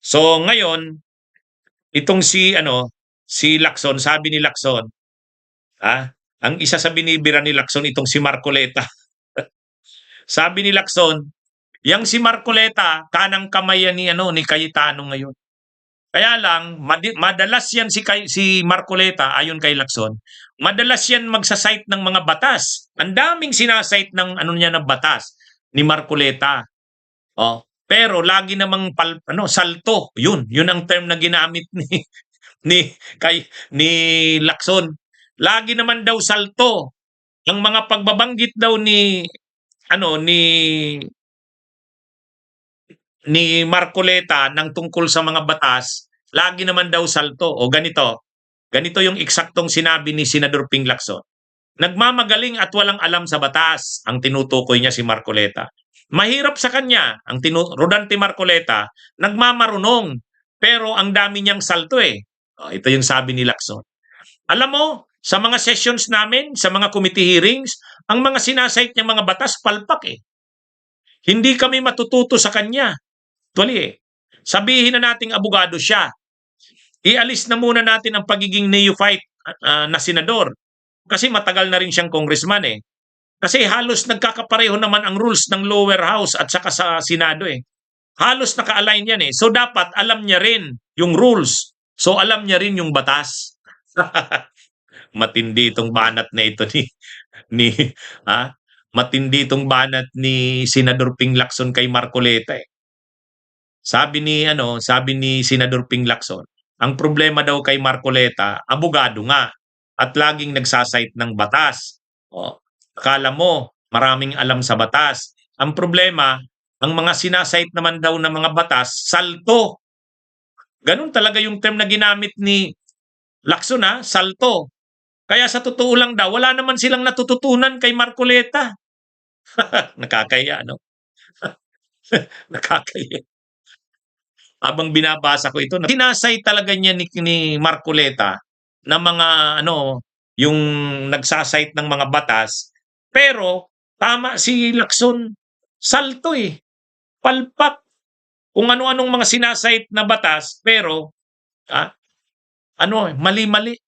So ngayon, itong si Lacson, sabi ni Lacson, ang isa sa binibira ni Lacson itong si Marcoleta. Sabi ni Lacson, yang si Marcoleta kanang kamay yan ni Cayetano ngayon. Kaya lang madalas yan si Marcoleta ayon kay Lacson, madalas yan magsa-cite ng mga batas. Ang daming sinasite ng niya ng batas ni Marcoleta. Oh, pero lagi namang salto. Yun ang term na ginamit ni Lacson. Lagi naman daw salto. Ang mga pagbabanggit daw ni Marcoleta ng tungkol sa mga batas, lagi naman daw salto. O ganito yung eksaktong sinabi ni Senador Ping Lacson. Nagmamagaling at walang alam sa batas ang tinutukoy niya si Marcoleta. Mahirap sa kanya ang Rodante Marcoleta, nagmamarunong pero ang dami niyang salto eh. Ito yung sabi ni Lacson. Alam mo, sa mga sessions namin, sa mga committee hearings, ang mga sinasite niya mga batas palpak eh. Hindi kami matututo sa kanya. Actually sabihin na nating abogado siya. Ialis na muna natin ang pagiging neophyte na senador. Kasi matagal na rin siyang congressman eh. Kasi halos nagkakapareho naman ang rules ng lower house at saka sa Senado eh. Halos naka-align yan eh. So dapat alam niya rin yung rules. So alam niya rin yung batas. Matindi itong banat na ito ni matindi itong banat ni Senador Ping Lacson kay Marcoleta eh. Sabi ni Senador Ping Lacson, ang problema daw kay Marcoleta, abogado nga at laging nagsasite ng batas. Akala mo maraming alam sa batas. Ang problema, ang mga sinasite naman daw ng mga batas, salto. Ganun talaga yung term na ginamit ni Lacson salto. Kaya sa totoo lang daw, wala naman silang natututunan kay Marcoleta. Nakakaya, no? Nakakaya. Habang binabasa ko ito, sinasay talaga niya ni Marcoleta na mga yung nagsasite ng mga batas. Pero tama si Lacson, salto eh. Palpak. Kung ano-anong mga sinasite na batas, pero mali-mali.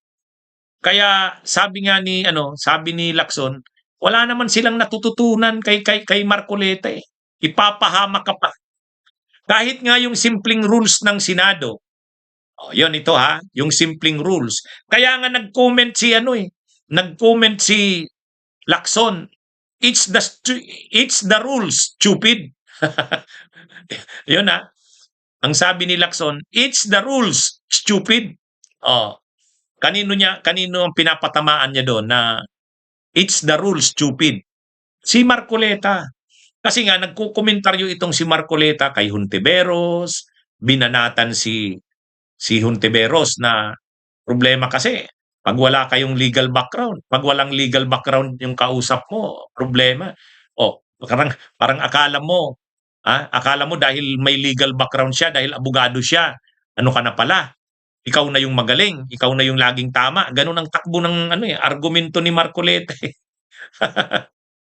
Kaya sabi ni Lacson, wala naman silang natututunan kay Marcoleta eh. Ipapahamak ka pa. Kahit nga yung simpleng rules ng Senado. Ito yung simpleng rules. Kaya nga nag-comment si Lacson, it's the rules, stupid. Yun ang sabi ni Lacson, it's the rules, stupid. Kanino ang pinapatamaan niya doon na it's the rules, stupid? Si Marcoleta. Kasi nga nagkukomentaryo itong si Marcoleta kay Hontiveros, binanatan si Hontiveros na problema kasi pag wala kayong legal background, pag walang legal background yung kausap mo, problema. Parang akala mo dahil may legal background siya, dahil abogado siya, ano ka na pala? Ikaw na yung magaling, ikaw na yung laging tama. Ganun ang takbo ng argumento ni Marcoleta.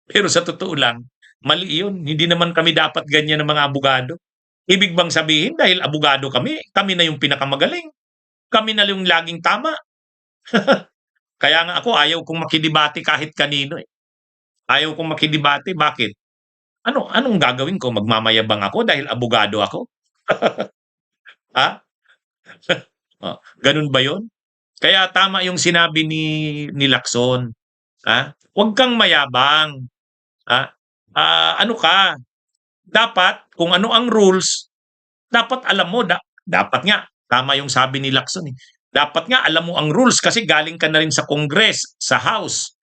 Pero sa totoo lang, mali yun. Hindi naman kami dapat ganyan ng mga abogado. Ibig bang sabihin dahil abogado kami na yung pinakamagaling. Kami na yung laging tama. Kaya nga ako ayaw kong makidebate kahit kanino eh. Ayaw kong makidebate. Bakit? Anong gagawin ko? Magmamayabang ako dahil abogado ako? Ganun ba yun? Kaya tama yung sinabi ni Lacson. Huwag kang mayabang. Ano ka? Dapat, kung ano ang rules, dapat alam mo, dapat nga, tama yung sabi ni Lacson dapat nga alam mo ang rules kasi galing ka na rin sa Congress, sa House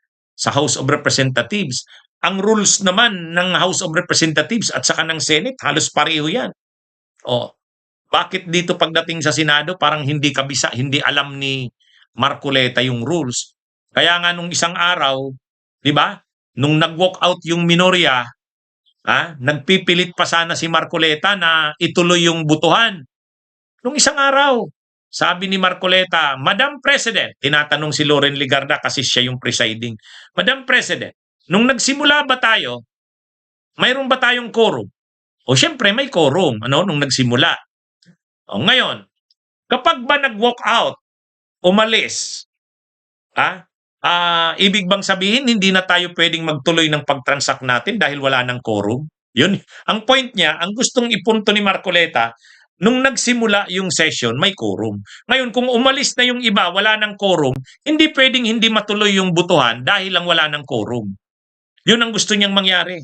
of Representatives. Ang rules naman ng House of Representatives at saka ng Senate, halos pareho yan. Bakit dito pagdating sa Senado, parang hindi kabisa, hindi alam ni Marcoleta yung rules? Kaya nga nung isang araw, di ba, nung nag-walk out yung minorya, nagpipilit pa sana si Marcoleta na ituloy yung butuhan. Nung isang araw, sabi ni Marcoleta, Madam President, tinatanong si Loren Legarda kasi siya yung presiding. Madam President, nung nagsimula ba tayo, mayroon ba tayong quorum? Siyempre may quorum, nung nagsimula. O, ngayon, kapag ba nag-walk out, umalis, ibig bang sabihin hindi na tayo pwedeng magtuloy ng pag-transact natin dahil wala ng quorum? Yun, ang point niya, ang gustong ipunto ni Marcoleta, nung nagsimula yung session, may quorum. Ngayon, kung umalis na yung iba, wala ng quorum, hindi pwedeng hindi matuloy yung butuhan dahil lang wala ng quorum. Yun ang gusto niyang mangyari.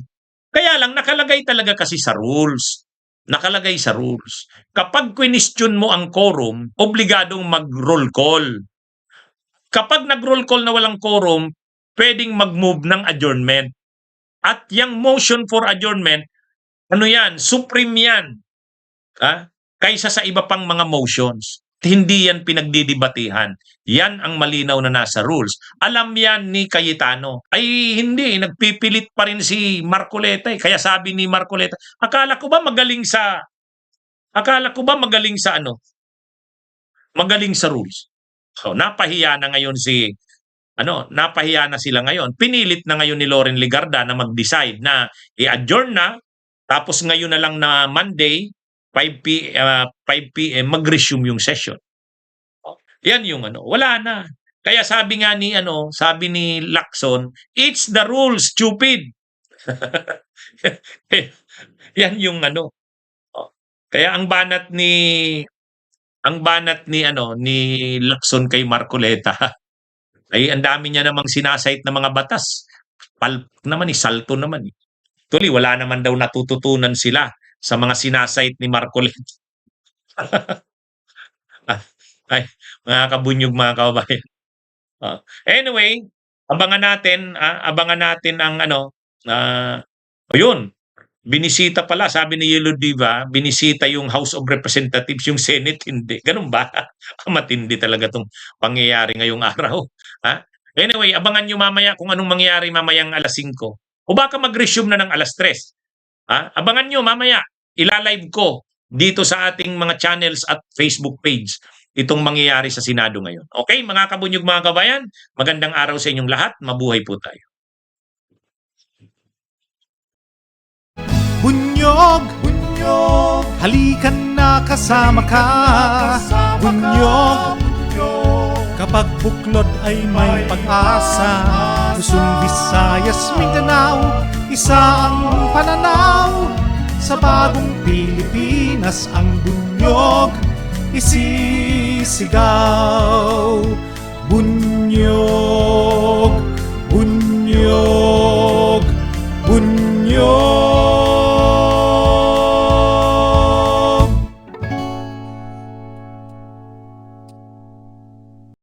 Kaya lang, nakalagay talaga kasi sa rules. Nakalagay sa rules. Kapag question mo ang quorum, obligadong mag-roll call. Kapag nag-roll call na walang quorum, pwedeng mag-move ng adjournment. At yung motion for adjournment, ano yan, supreme yan. Kaysa sa iba pang mga motions. Hindi yan pinagdidibatihan. Yan ang malinaw na nasa rules. Alam yan ni Cayetano. Ay hindi, nagpipilit pa rin si Marcoleta. Kaya sabi ni Marcoleta, akala ko ba magaling sa magaling sa rules. So, napahiya na ngayon napahiya na sila ngayon. Pinilit na ngayon ni Loren Legarda na mag-decide na i-adjourn na, tapos ngayon na lang na Monday, 5 p.m. mag-resume yung session. Yan yung wala na. Kaya sabi ni Lacson, it's the rules, stupid. Yan yung Kaya ang banat ni Lacson kay Marcoleta ay ang dami niya namang sinasait na mga batas. Salto naman. Tuloy, wala naman daw natututunan sila sa mga sinasait ni Marcoleta. Ay, mga kabunyog, mga kababayan. Anyway, abangan natin ang yun. Binisita pala, sabi ni Yellow Diva, binisita yung House of Representatives, yung Senate, hindi. Ganun ba? Matindi talaga itong pangyayari ngayong araw. Anyway, abangan nyo mamaya kung anong mangyayari mamayang alas 5. O baka mag-resume na ng alas 3. Abangan nyo mamaya. Ilalive ko dito sa ating mga channels at Facebook page itong mangyayari sa Senado ngayon. Okay, mga kabunyog, mga kabayan, magandang araw sa inyong lahat. Mabuhay po tayo. Bunyog, halikan na kasama ka. Bunyog, kapag buklod ay may pag-asa. Luzon, Visayas, Mindanao, isa ang pananaw. Sa bagong Pilipinas ang bunyog isisigaw. Bunyog, bunyog.